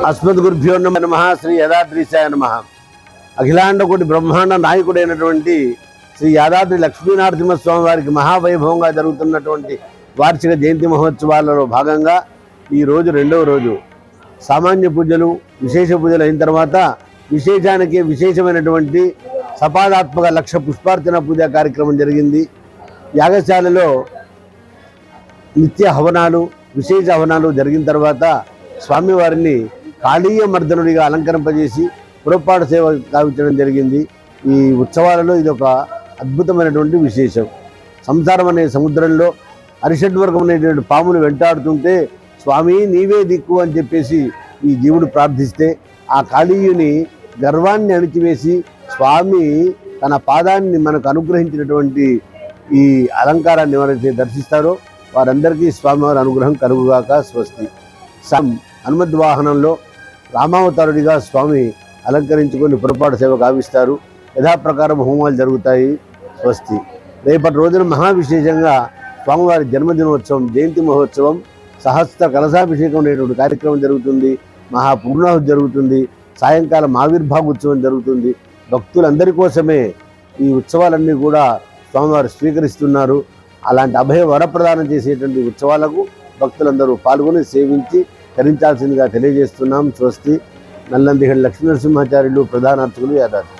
అస్మద్గురుభ్యో నమః. శ్రీ యాదాద్రీశాయ నమః. అఖిలాండకోటి బ్రహ్మాండ నాయకుడైనటువంటి శ్రీ యాదాద్రి లక్ష్మీనరసింహస్వామి వారికి మహావైభవంగా జరుగుతున్నటువంటి వార్షిక జయంతి మహోత్సవాలలో భాగంగా ఈరోజు రెండవ రోజు సామాన్య పూజలు విశేష పూజలు అయిన తర్వాత విశేషానికి విశేషమైనటువంటి సపాదాత్మక లక్ష పుష్పార్చన పూజా కార్యక్రమం జరిగింది. యాగశాలలో నిత్య హవనాలు విశేష హవనాలు జరిగిన తర్వాత స్వామివారిని కాళీయ మర్దనుడిగా అలంకరింపజేసి పురపాటు సేవ గావించడం జరిగింది. ఈ ఉత్సవాలలో ఇది ఒక అద్భుతమైనటువంటి విశేషం. సంసారం అనే సముద్రంలో అరిషడ్వర్గం అనేటువంటి పాములు వెంటాడుతుంటే స్వామి నీవే దిక్కు అని చెప్పేసి ఈ జీవుడు ప్రార్థిస్తే ఆ కాళీయుని గర్వాన్ని అణిచివేసి స్వామి తన పాదాన్ని మనకు అనుగ్రహించినటువంటి ఈ అలంకారాన్ని ఎవరైతే దర్శిస్తారో వారందరికీ స్వామివారి అనుగ్రహం కలుగుగాక. స్వస్తి. హనుమద్వాహనంలో రామావతారుడిగా స్వామి అలంకరించుకొని పురపాటు సేవ గావిస్తారు. యథాప్రకారం హోమాలు జరుగుతాయి. స్వస్తి. రేపటి రోజున మహావిశేషంగా స్వామివారి జన్మదినోత్సవం జయంతి మహోత్సవం సహస్ర కలశాభిషేకం అనేటువంటి కార్యక్రమం జరుగుతుంది. మహాపూర్ణాహుతి జరుగుతుంది. సాయంకాలం ఆవిర్భావోత్సవం జరుగుతుంది. భక్తులందరి కోసమే ఈ ఉత్సవాలన్నీ కూడా స్వామివారు స్వీకరిస్తున్నారు. అలాంటి అభయ వరప్రదానం చేసేటువంటి ఉత్సవాలకు భక్తులందరూ పాల్గొని సేవించి తరించాల్సిందిగా తెలియజేస్తున్నాం. స్వస్తి. నల్లందిగడి లక్ష్మీనరసింహాచార్యులు ప్రధాన అర్చకులు యాదాద్రి.